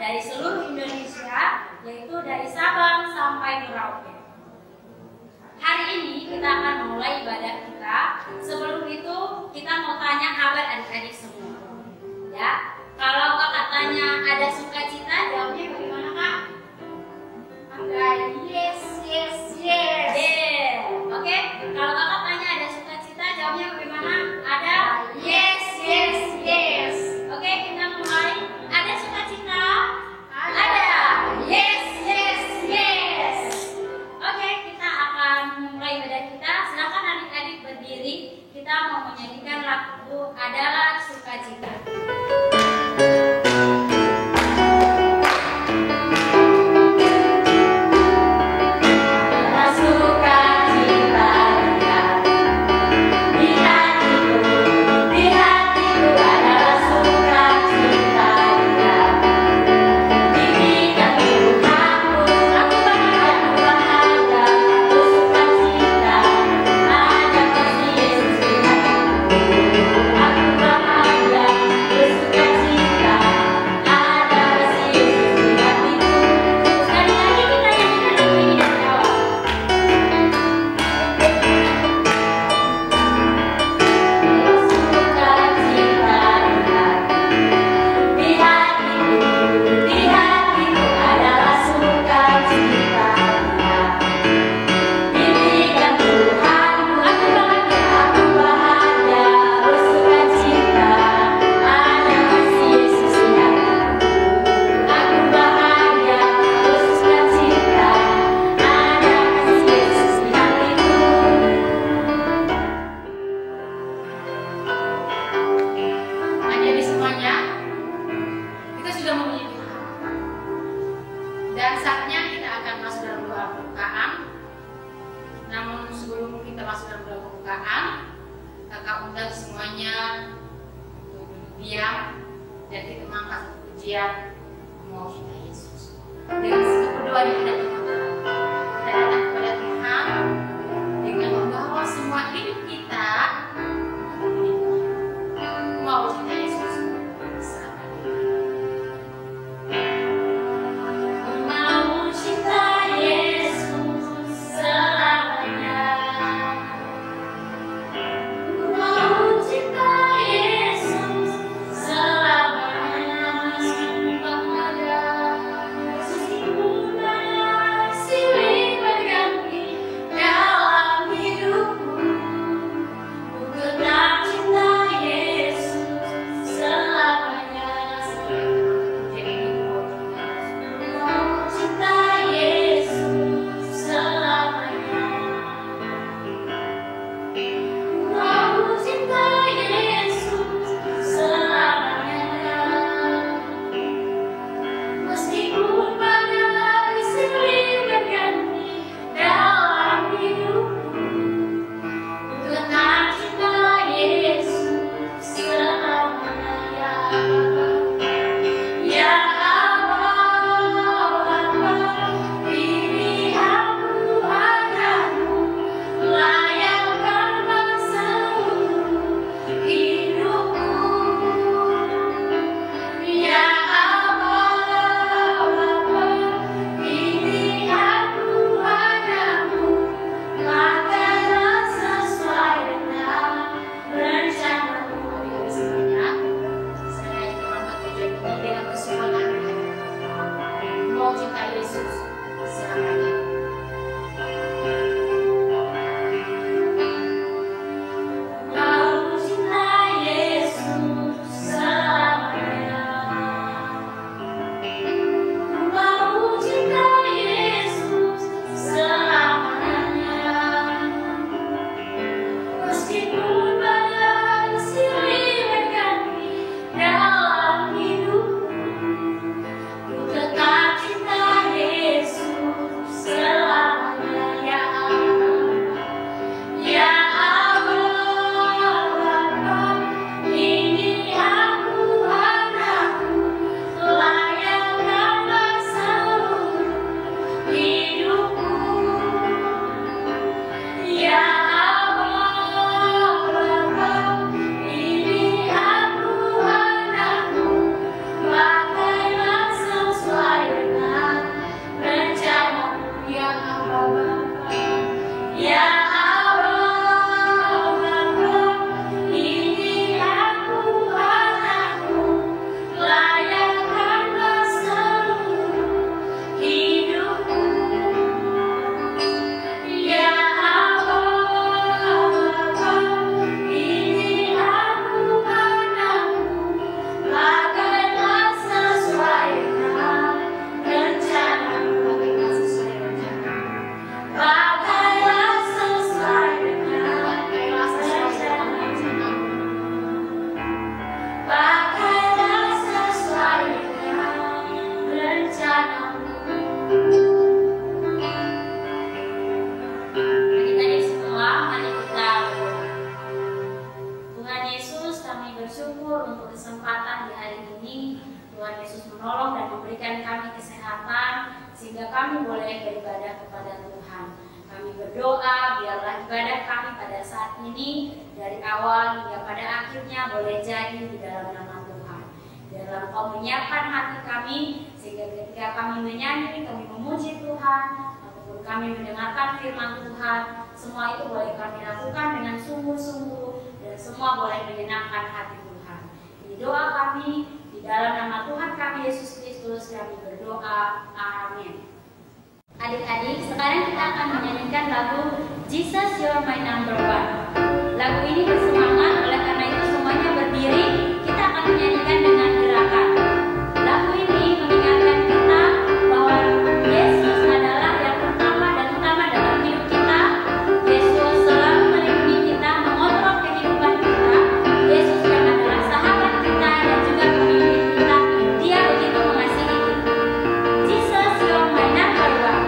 dari seluruh Indonesia, yaitu dari Sabang sampai Merauke. Hari ini kita akan mulai ibadah kita. Sebelum itu kita mau tanya kabar adik-adik semua. Ya, kalau kakak tanya ada sukacita, jawabnya bagaimana kak? Ada yes, yes, yes. Yeah. Oke, kalau kakak tanya ada sukacita, jawabnya bagaimana? Ada yes, yes, yes. Oke, kita mulai. Ada sukacita? Ada. Yes, yes, yes. Oke, kita akan mulai ibadah kita. Silakan adik-adik berdiri. Kita mau menyanyikan lagu Adalah Sukacita. Dan saatnya kita akan masuk dalam doa pembukaan. Namun sebelum kita masuk dalam doa pembukaan, kakak undang semuanya untuk duduk diam dan kita mengangkat pujian mau kita Yesus. Dengan segala berdoa yang kita lakukan, kita datang kepada Tuhan dengan membawa semua hidup kita mau kita Yesus. Selamanya Tuhan Yesus menolong dan memberikan kami kesehatan sehingga kami boleh beribadah kepada Tuhan. Kami berdoa biarlah ibadah kami pada saat ini dari awal hingga pada akhirnya boleh jadi di dalam nama Tuhan. Biarlah Engkau menyiapkan hati kami sehingga ketika kami menyanyi, kami memuji Tuhan, ataupun kami mendengarkan firman Tuhan, semua itu boleh kami lakukan dengan sungguh-sungguh dan semua boleh menyenangkan hati Tuhan. Ini doa kami di dalam nama Tuhan kami Yesus Kristus, kami berdoa. Amin. Adik-adik, sekarang kita akan menyanyikan lagu Jesus You're My Number One. Lagu ini bersemangat, oleh karena itu semuanya berdiri. Kita akan menyanyikan dengan gerakan. Lagu ini mengingatkan kita bahwa Yesus adalah yang pertama dan utama dalam hidup kita. Yesus selalu melindungi kita, mengontrol kehidupan kita. Yesus yang adalah sahabat kita dan juga pemimpin kita. Dia begitu mengasihi kita. Jesus, you're my number one.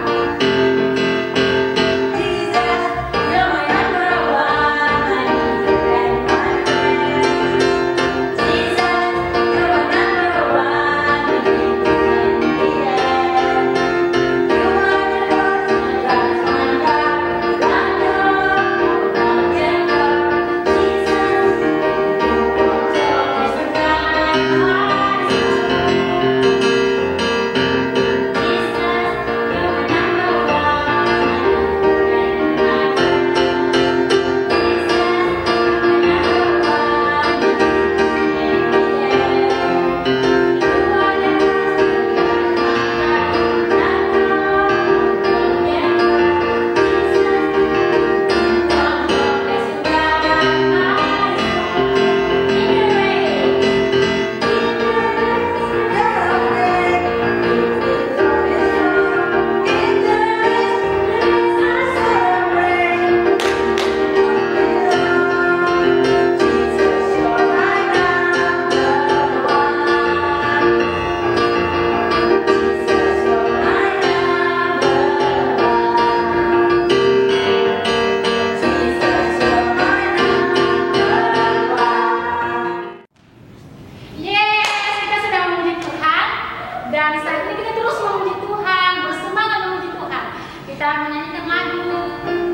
Dan saat ini kita terus memuji Tuhan, bersemangat memuji Tuhan. Kita menyanyikan lagu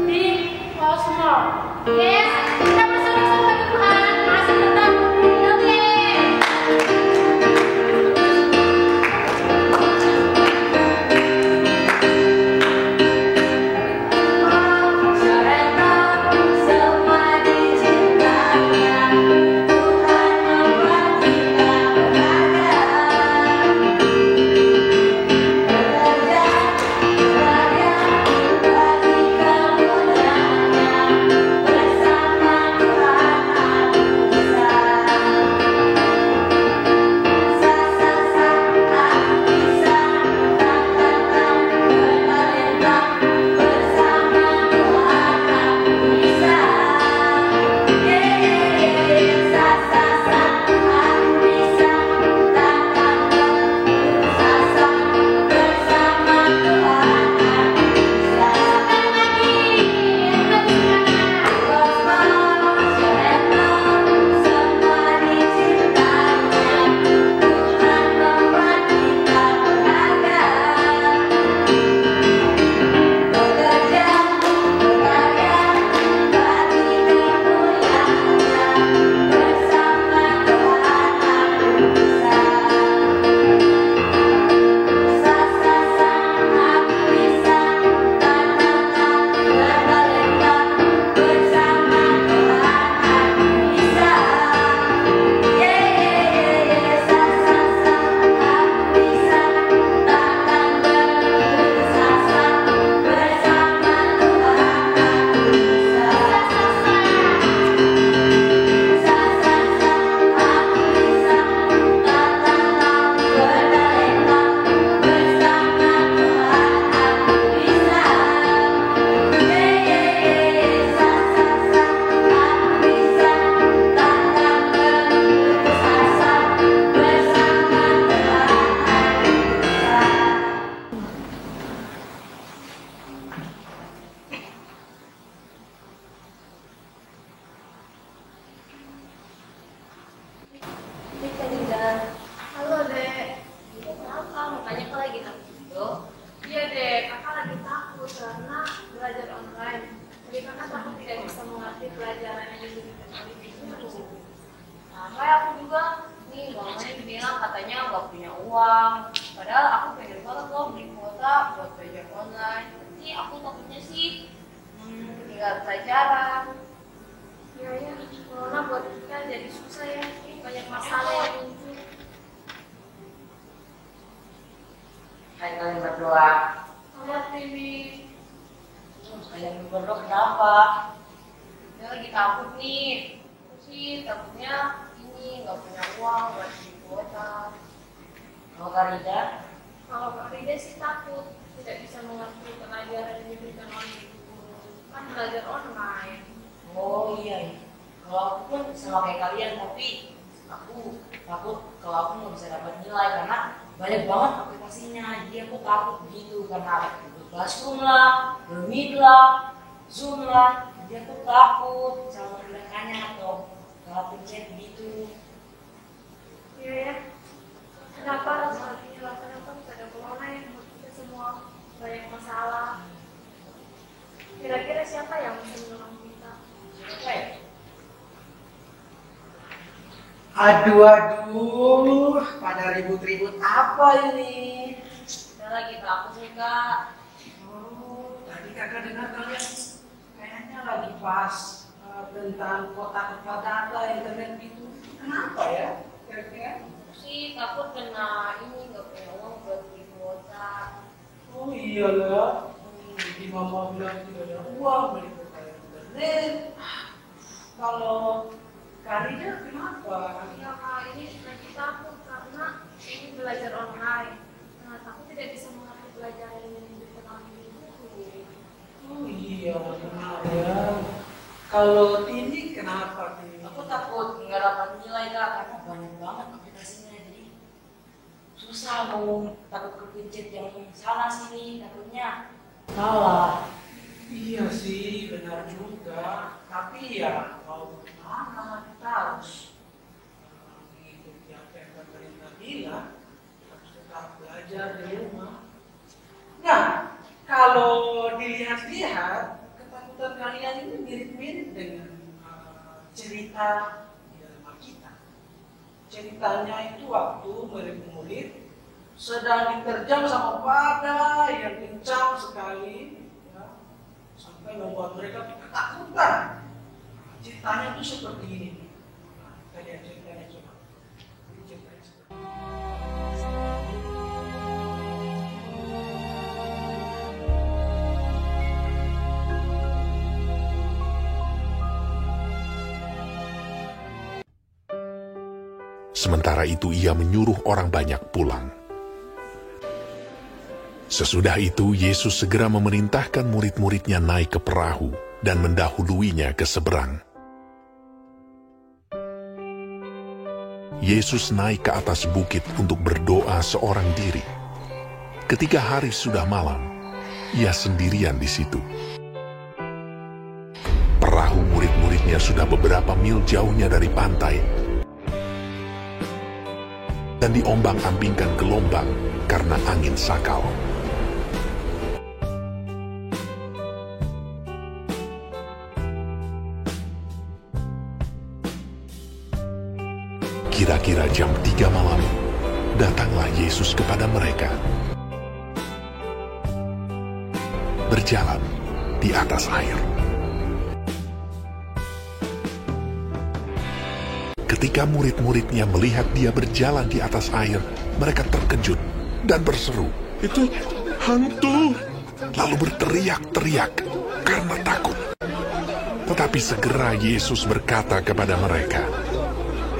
Big Close More. Yes, kita bersorak-sorak bagi Tuhan, masih tetap oke. Bersama belajar online. Tapi karena aku tidak bisa mengerti pelajaran yang diberikan oleh guru. Nah, kayak aku juga nih, mamanya bilang katanya nggak punya uang. Padahal aku pengen banget loh beli kuota buat belajar online. Tapi aku takutnya sih ketinggalan pelajaran. Ya, corona buat kita jadi susah ya. Banyak masalah yang muncul. Hai kalian berdua. Selamat ini. Kalian berdua kenapa? Dia lagi takut nih. Aku sih takutnya ini nggak punya uang buat beli kuota. Kalau Karida? Kalau Kak Rida sih takut tidak bisa mengerti pelajaran yang diberikan oleh guru. Kan belajar online. Oh iya. Kalau aku pun sama kayak kalian, tapi aku takut kalau aku nggak bisa dapat nilai karena banyak banget aplikasinya. Jadi aku takut gitu karena Google Classroom lah, Meet lah, Zoom lah. Jadi aku takut sama menggunakannya atau kalau pencet gitu. Iya ya. Kenapa saat ini kenapa ada corona yang membuat kita semua banyak masalah? Kira-kira siapa yang bisa menolong kita? Siapa ya? Aduh, pada ribut-ribut apa ini? Kita lagi takut nih Kak. Oh, tadi kakak dengar kalian kayaknya lagi bahas tentang kotak-kotak data internet gitu. Kenapa ya? Kira-kira? Sih takut kena ini nggak punya uang buat beli kuota. Oh iyalah, di mama bilang tidak ada uang beli kuota internet. Kalau Karida kenapa? Ya Kak, ini lagi takut karena ini belajar online. Nah, aku tidak bisa mengerti pelajaran yang diberikan oleh guru. Oh iya, benar ya. Kalau Tini kenapa Tini? Aku takut nggak dapat nilai Kak karena banyak banget aplikasinya. Jadi susah mau takut kepencet yang salah sini, takutnya salah. Iya sih, benar juga. Tapi ya mau gimana, kita harus mengikuti apa yang pemerintah bilang, harus tetap belajar di rumah. Nah, kalau dilihat-lihat, ketakutan kalian ini mirip-mirip dengan cerita di dalam Alkitab. Ceritanya itu waktu murid-murid sedang diterjang sama badai yang kencang sekali, ya, sampai membuat mereka ketakutan. Ceritanya itu seperti ini. Nah, kita lihat ceritanya coba. Ini ceritanya seperti ini. Sementara itu ia menyuruh orang banyak pulang. Sesudah itu Yesus segera memerintahkan murid-muridnya naik ke perahu dan mendahuluinya ke seberang. Yesus naik ke atas bukit untuk berdoa seorang diri. Ketika hari sudah malam, ia sendirian di situ. Perahu murid-muridnya sudah beberapa mil jauhnya dari pantai dan diombang-ambingkan gelombang karena angin sakal. Kira-kira jam 3 malam, datanglah Yesus kepada mereka. Berjalan di atas air. Ketika murid-muridnya melihat dia berjalan di atas air, mereka terkejut dan berseru, "Itu hantu!" Lalu berteriak-teriak karena takut. Tetapi segera Yesus berkata kepada mereka,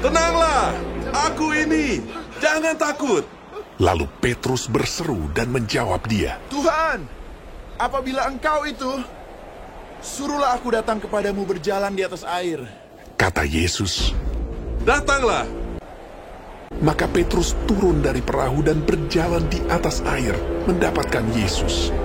"Tenanglah, aku ini, jangan takut." Lalu Petrus berseru dan menjawab dia, "Tuhan, apabila Engkau itu, suruhlah aku datang kepadamu berjalan di atas air." Kata Yesus, "Datanglah." maka Petrus turun dari perahu dan berjalan di atas air mendapatkan Yesus.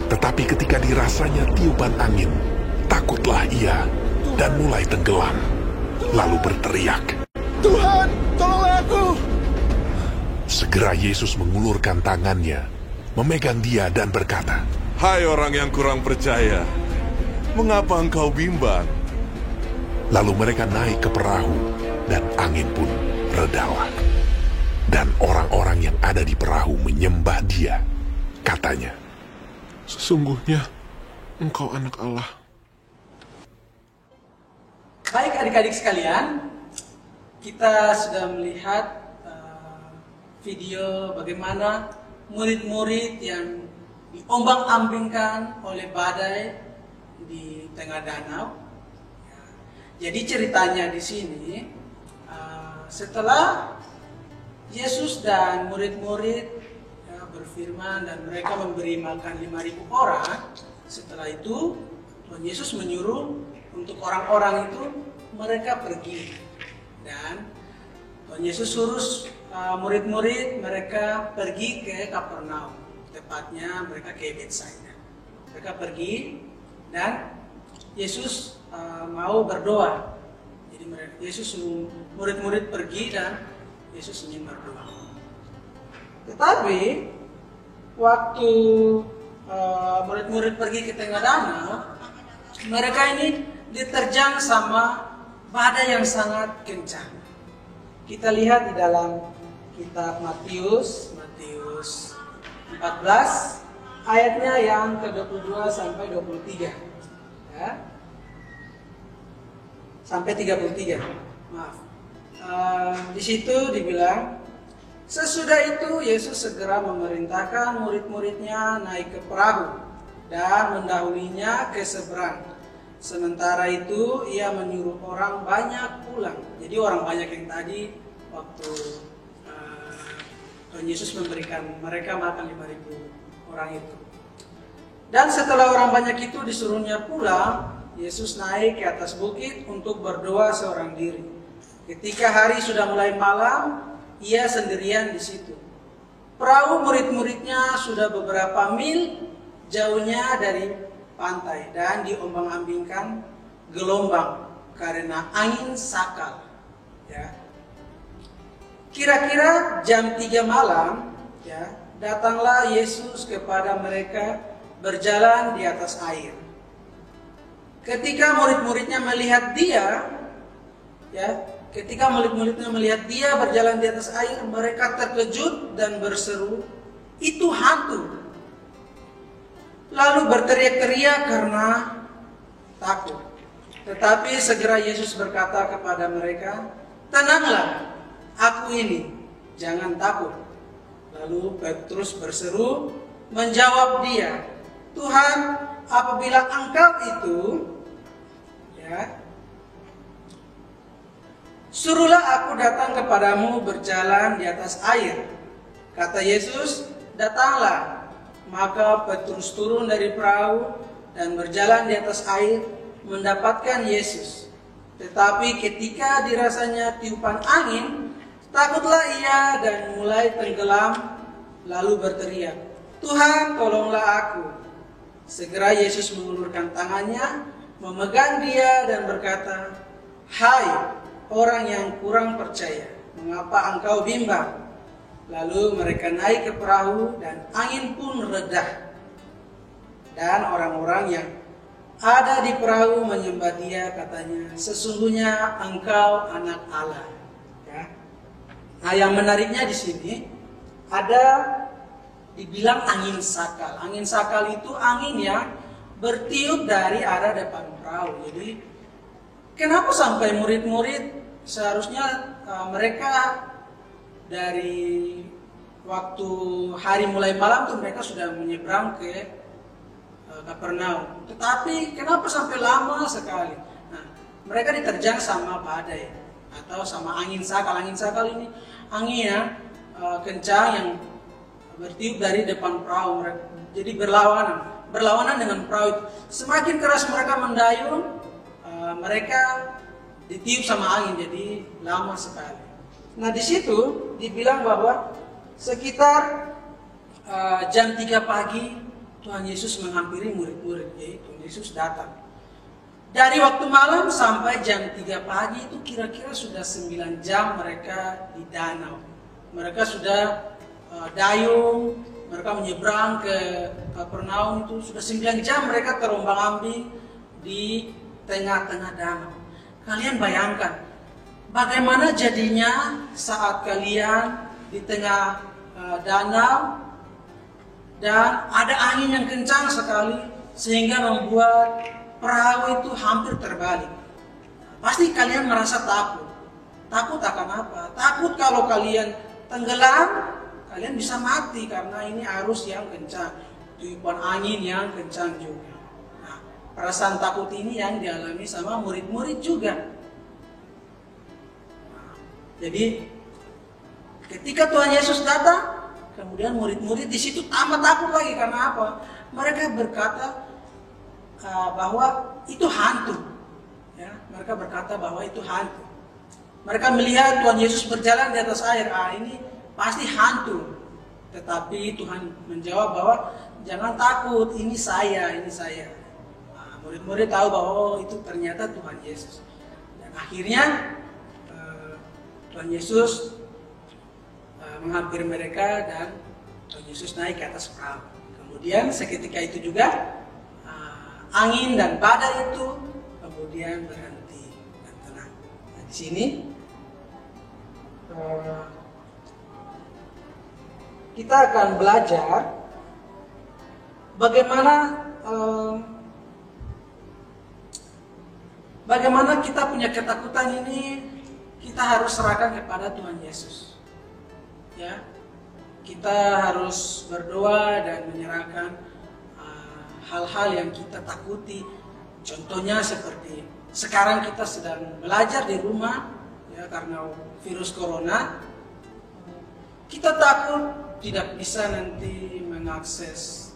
Tetapi ketika dirasanya tiupan angin, takutlah ia. dan mulai tenggelam. Lalu berteriak, Tuhan, tolonglah aku. segera Yesus mengulurkan tangannya, memegang dia dan berkata, Hai orang yang kurang percaya, mengapa engkau bimbang? lalu mereka naik ke perahu dan angin pun redalah. Dan orang-orang yang ada di perahu menyembah dia. Katanya, Sesungguhnya engkau anak Allah. Baik adik-adik sekalian, kita sudah melihat video bagaimana murid-murid yang diombang-ambingkan oleh badai di tengah danau. Jadi ceritanya di sini, setelah Yesus dan murid-murid berfirman dan mereka memberi makan 5.000 orang, setelah itu Tuhan Yesus menyuruh untuk orang-orang itu mereka pergi, dan Tuhan Yesus suruh murid-murid mereka pergi ke Kapernaum, tepatnya mereka ke Betsaida. Mereka pergi dan Yesus mau berdoa. Jadi Yesus suruh murid-murid pergi dan Yesus ingin berdoa. Tetapi waktu murid-murid pergi ke tengah danau, mereka ini diterjang sama badai yang sangat kencang. Kita lihat di dalam kitab Matius 14 ayatnya yang ke-22 sampai 23. Ya. Sampai 33. Maaf. Di situ dibilang, sesudah itu Yesus segera memerintahkan murid-muridnya naik ke perahu dan mendahulinya ke seberang. Sementara itu ia menyuruh orang banyak pulang. Jadi orang banyak yang tadi waktu Tuhan Yesus memberikan mereka makan 5.000 orang itu. Dan setelah orang banyak itu disuruhnya pulang, Yesus naik ke atas bukit untuk berdoa seorang diri. Ketika hari sudah mulai malam, ia sendirian di situ. Perahu murid-muridnya sudah beberapa mil jauhnya dari pantai dan diombang-ambingkan gelombang karena angin sakal. Ya. Kira-kira jam 3 malam, ya, datanglah Yesus kepada mereka berjalan di atas air. Ketika murid-muridnya melihat dia, ya, ketika murid-muridnya melihat dia berjalan di atas air, mereka terkejut dan berseru, "Itu hantu!" Lalu berteriak-teriak karena takut. Tetapi segera Yesus berkata kepada mereka, "Tenanglah, aku ini, jangan takut." Lalu Petrus berseru, menjawab dia, "Tuhan, apabila Engkau itu, ya, suruhlah aku datang kepadamu berjalan di atas air." Kata Yesus, "Datanglah." Maka Petrus turun dari perahu dan berjalan di atas air mendapatkan Yesus. Tetapi ketika dirasanya tiupan angin, takutlah ia dan mulai tenggelam, lalu berteriak, "Tuhan, tolonglah aku." Segera Yesus mengulurkan tangannya, memegang dia dan berkata, "Hai orang yang kurang percaya, mengapa engkau bimbang?" Lalu mereka naik ke perahu dan angin pun reda. Dan orang-orang yang ada di perahu menyembah dia, katanya, "Sesungguhnya engkau anak Allah." Ya. Nah, yang menariknya di sini ada dibilang angin sakal. Angin sakal itu angin yang bertiup dari arah depan perahu. Jadi kenapa sampai murid-murid seharusnya mereka dari waktu hari mulai malam tuh mereka sudah menyeberang ke Kapernaum. Tetapi kenapa sampai lama sekali? Nah, mereka diterjang sama badai atau sama angin sakal. Angin sakal ini angin yang kencang yang bertiup dari depan perahu. Jadi berlawanan dengan perahu. Semakin keras mereka mendayung, mereka ditiup sama angin. Jadi lama sekali. Nah, di situ dibilang bahwa sekitar jam 3 pagi Tuhan Yesus menghampiri murid-murid, yaitu Yesus datang. Dari waktu malam sampai jam 3 pagi itu kira-kira sudah 9 jam mereka di danau. Mereka sudah dayung, mereka menyeberang ke Kapernaum itu sudah 9 jam mereka terombang-ambing di tengah-tengah danau. Kalian bayangkan bagaimana jadinya saat kalian di tengah danau dan ada angin yang kencang sekali sehingga membuat perahu itu hampir terbalik. Pasti kalian merasa takut. Takut akan apa? Takut kalau kalian tenggelam, kalian bisa mati karena ini arus yang kencang, tiupan angin yang kencang juga. Nah, perasaan takut ini yang dialami sama murid-murid juga. Jadi ketika Tuhan Yesus datang, kemudian murid-murid di situ tambah takut lagi karena apa? Mereka berkata bahwa itu hantu. Ya, mereka berkata bahwa itu hantu. Mereka melihat Tuhan Yesus berjalan di atas air. Ini pasti hantu. Tetapi Tuhan menjawab bahwa jangan takut, ini saya, ini saya. Murid-murid tahu bahwa itu ternyata Tuhan Yesus. Dan akhirnya Tuhan Yesus menghampiri mereka dan Tuhan Yesus naik ke atas perahu. Kemudian seketika itu juga angin dan badai itu kemudian berhenti dan tenang. Nah, di sini kita akan belajar bagaimana kita punya ketakutan ini kita harus serahkan kepada Tuhan Yesus. Ya, kita harus berdoa dan menyerahkan hal-hal yang kita takuti. Contohnya seperti sekarang kita sedang belajar di rumah ya, karena virus corona. Kita takut tidak bisa nanti mengakses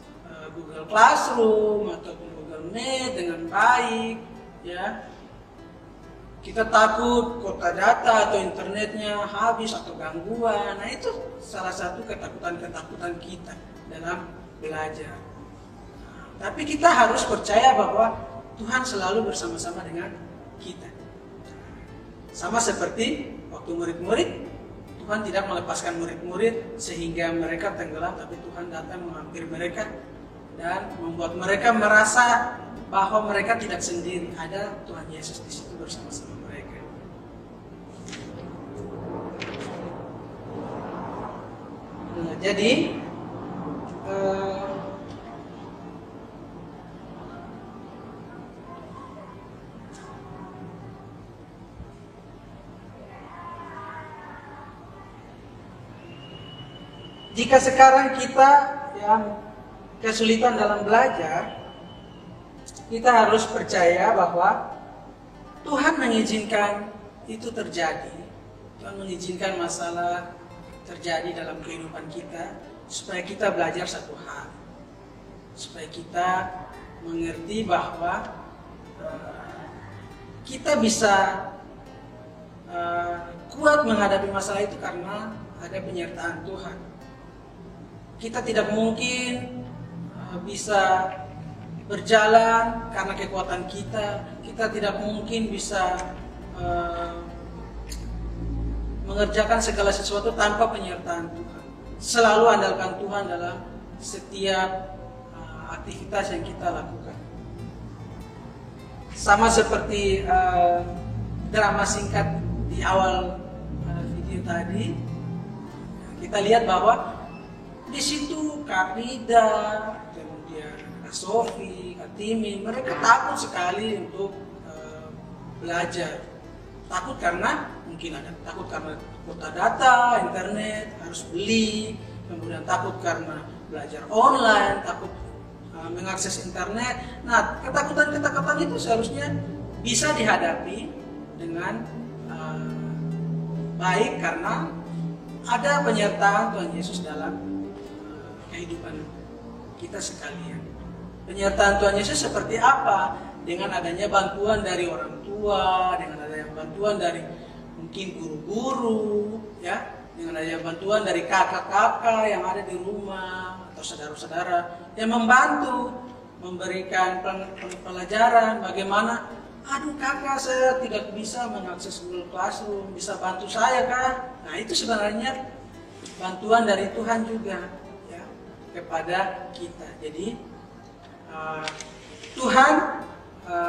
Google Classroom ataupun Google Meet dengan baik ya. Kita takut kuota data atau internetnya habis atau gangguan. Nah, itu salah satu ketakutan-ketakutan kita dalam belajar. Tapi kita harus percaya bahwa Tuhan selalu bersama-sama dengan kita. Sama seperti waktu murid-murid, Tuhan tidak melepaskan murid-murid sehingga mereka tenggelam, tapi Tuhan datang menghampiri mereka dan membuat mereka merasa bahwa mereka tidak sendiri. Ada Tuhan Yesus di situ bersama-sama mereka. Nah, jadi jika sekarang kita yang kesulitan dalam belajar, kita harus percaya bahwa Tuhan mengizinkan itu terjadi. Tuhan mengizinkan masalah terjadi dalam kehidupan kita supaya kita belajar satu hal. Supaya kita mengerti bahwa kita bisa kuat menghadapi masalah itu karena ada penyertaan Tuhan. Kita tidak mungkin bisa berjalan karena kekuatan kita. Kita tidak mungkin bisa mengerjakan segala sesuatu tanpa penyertaan Tuhan. Selalu andalkan Tuhan dalam setiap aktivitas yang kita lakukan. Sama seperti drama singkat di awal video tadi, kita lihat bahwa di situ Kak Rida, kemudian Kak Sofi, Kak Timi, mereka takut sekali untuk belajar. Takut karena mungkin ada takut karena kuota data, internet harus beli, kemudian takut karena belajar online, takut mengakses internet. Nah, ketakutan-ketakutan itu seharusnya bisa dihadapi dengan baik karena ada penyertaan Tuhan Yesus dalam kehidupan kita sekalian. Penyertaan Tuhan Yesus seperti apa? Dengan adanya bantuan dari orang tua, dengan adanya bantuan dari mungkin guru-guru, ya, dengan adanya bantuan dari kakak-kakak yang ada di rumah atau saudara-saudara yang membantu memberikan pelajaran bagaimana aduh kakak saya tidak bisa mengakses Google Classroom, bisa bantu saya kah? Nah itu sebenarnya bantuan dari Tuhan juga ya, kepada kita. Jadi Tuhan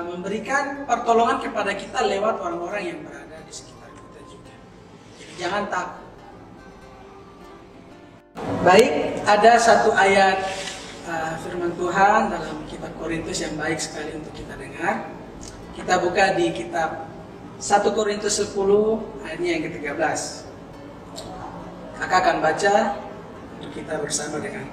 memberikan pertolongan kepada kita lewat orang-orang yang berada di sekitar kita juga. Jadi jangan takut. Baik, ada satu ayat firman Tuhan dalam kitab Korintus yang baik sekali untuk kita dengar. Kita buka di kitab 1 Korintus 10 ayatnya yang ke-13. Kakak akan baca untuk kita bersama dengan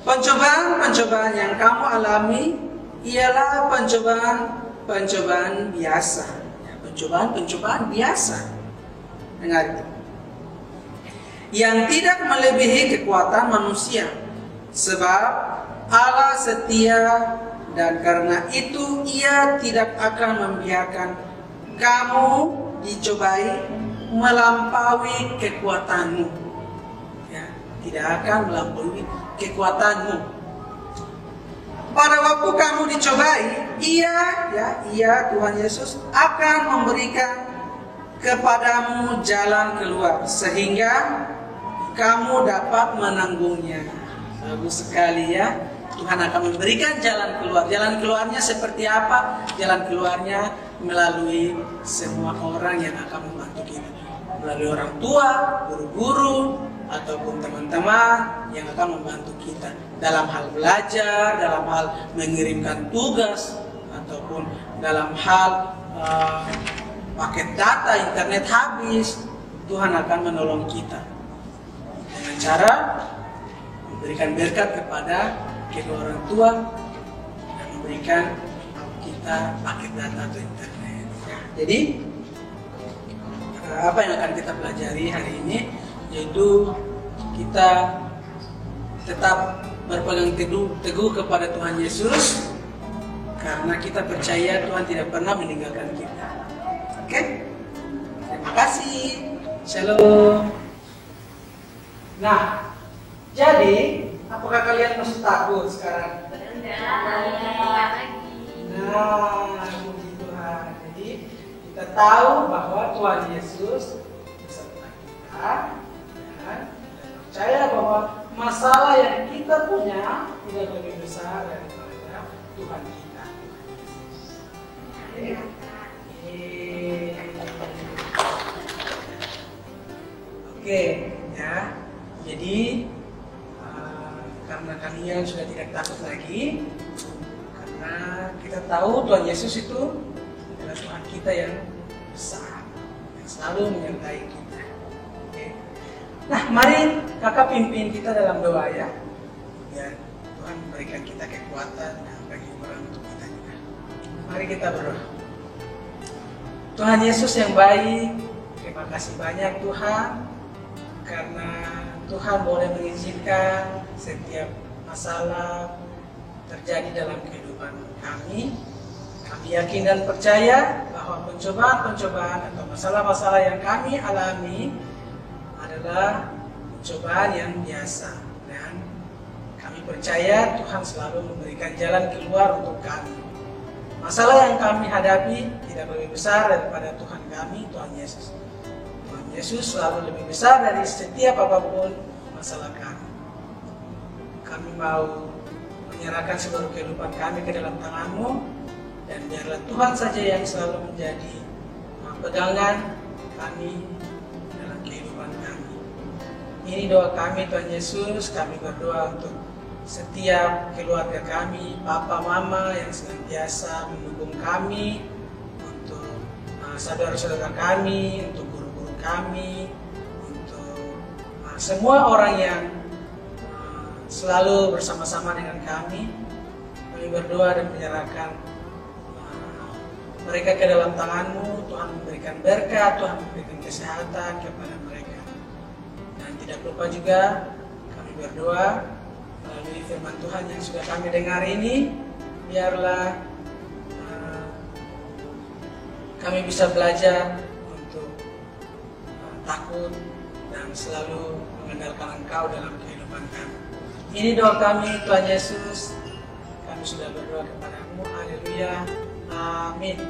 pencobaan-pencobaan yang kamu alami ialah pencobaan-pencobaan biasa. Ya, pencobaan-pencobaan biasa. Dengar itu. Yang tidak melebihi kekuatan manusia. Sebab Allah setia dan karena itu Ia tidak akan membiarkan kamu dicobai melampaui kekuatanmu. Ya, tidak akan melampaui kekuatanmu. Pada waktu kamu dicobai, Ia Tuhan Yesus akan memberikan kepadamu jalan keluar sehingga kamu dapat menanggungnya. Bagus sekali ya. Tuhan akan memberikan jalan keluar. Jalan keluarnya seperti apa? Jalan keluarnya melalui semua orang yang akan membantu kita. Melalui orang tua, guru-guru, ataupun teman-teman yang akan membantu kita. Dalam hal belajar, dalam hal mengirimkan tugas, ataupun dalam hal paket data, internet habis. Tuhan akan menolong kita. Dengan cara memberikan berkat kepada kedua orang tua dan memberikan kita paket data atau internet. Jadi apa yang akan kita pelajari hari ini yaitu kita tetap berpegang teguh kepada Tuhan Yesus karena kita percaya Tuhan tidak pernah meninggalkan kita. Oke? Terima kasih. Shalom. Nah, jadi apakah kalian masih takut sekarang? Nah, puji Tuhan. Jadi kita tahu bahwa Tuhan Yesus beserta kita dan percaya bahwa masalah yang kita punya tidak lebih besar daripada Tuhan kita. Oke, ya. Jadi karena kalian sudah tidak takut lagi, karena kita tahu Tuhan Yesus itu adalah Tuhan kita yang besar, yang selalu menyertai kita. Oke. Nah, mari kakak pimpin kita dalam doa ya, biar Tuhan memberikan kita kekuatan dan bagi orang untuk kita juga. Mari kita berdoa. Tuhan Yesus yang baik, terima kasih banyak Tuhan, karena Tuhan boleh mengizinkan setiap masalah terjadi dalam kehidupan kami. Kami yakin dan percaya bahwa pencobaan-pencobaan atau masalah-masalah yang kami alami adalah pencobaan yang biasa. Dan kami percaya Tuhan selalu memberikan jalan keluar untuk kami. Masalah yang kami hadapi tidak lebih besar daripada Tuhan kami, Tuhan Yesus. Yesus selalu lebih besar dari setiap apapun masalah kami. Kami mau menyerahkan seluruh kehidupan kami ke dalam tangan-Mu, dan biarlah Tuhan saja yang selalu menjadi pegangan kami dalam kehidupan kami. Ini doa kami Tuhan Yesus. Kami berdoa untuk setiap keluarga kami, papa, mama yang senantiasa mendukung kami, untuk saudara-saudara kami, untuk kami, untuk semua orang yang selalu bersama-sama dengan kami. Kami berdoa dan menyerahkan mereka ke dalam tangan-Mu. Tuhan memberikan berkat, Tuhan memberikan kesehatan kepada mereka. Dan tidak lupa juga kami berdoa melalui firman Tuhan yang sudah kami dengar ini, biarlah kami bisa belajar takut dan selalu mengandalkan Engkau dalam kehidupan kami. Ini doa kami Tuhan Yesus. Kami sudah berdoa kepada-Mu. Haleluya. Amin.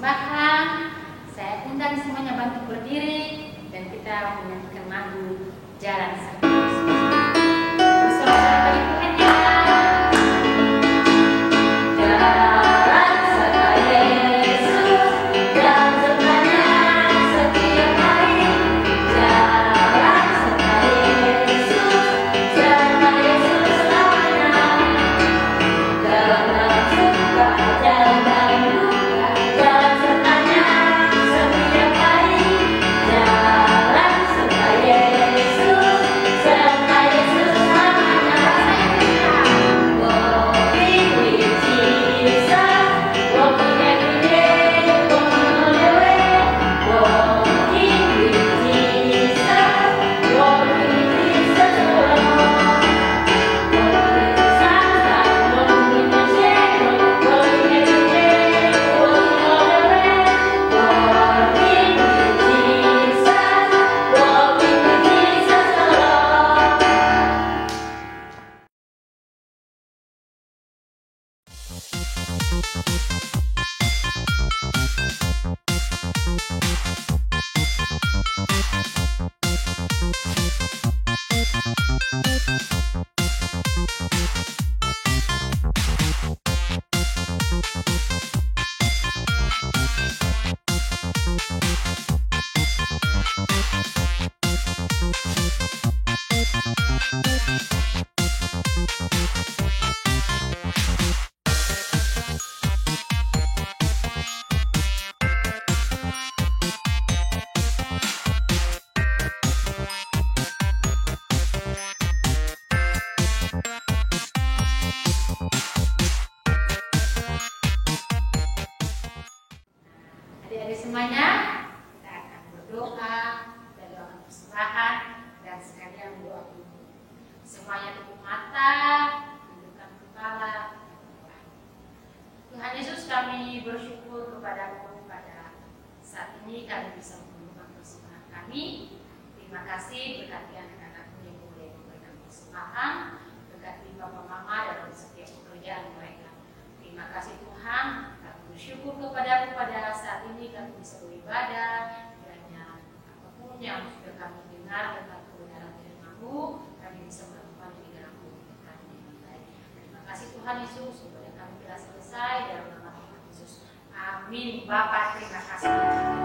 persembahan, saya undang semuanya bantu berdiri dan kita menyanyikan lagu Jalan Serta Yesus. Bersama-sama bagi Tuhan ya. Jalan serta Yesus, jalan sertanya setiap hari. Jalan serta Yesus, serta Yesus selamanya. Dalam suka, dalam duka, jalan sertanya setiap hari. Jalan serta Yesus, serta Yesus selamanya. Walking with Jesus, walking every day, walking all the way. Walking with Jesus, walking with Jesus alone. Walking in the sunlight, walking in the shadow, walking every day, walking all the way. Walking with Jesus, walking with Jesus alone. Adik-adik semuanya, kita akan berdoa dan doakan persembahan dan sekalian doa dulu. Semuanya tutup mata, tundukkan kepala. Tuhan Yesus, kami bersyukur kepada-Mu pada saat ini kami bisa mengumpulkan persembahan kami. Terima kasih berkati anak-anakmu yang boleh memberikan persembahan, berkati Bapak Mama dalam setiap pekerjaan mereka. Terima kasih Tuhan, kami bersyukur kepada-Mu pada saat ini kami bisa beribadah, kiranya apapun yang sudah kami dengar tentang kebenaran firman-Mu, kami bisa melakukan di dalam hidup kami dengan baik. Terima kasih Tuhan Yesus, supaya kami telah selesai dalam nama Tuhan Yesus. Amin. Bapak, terima kasih.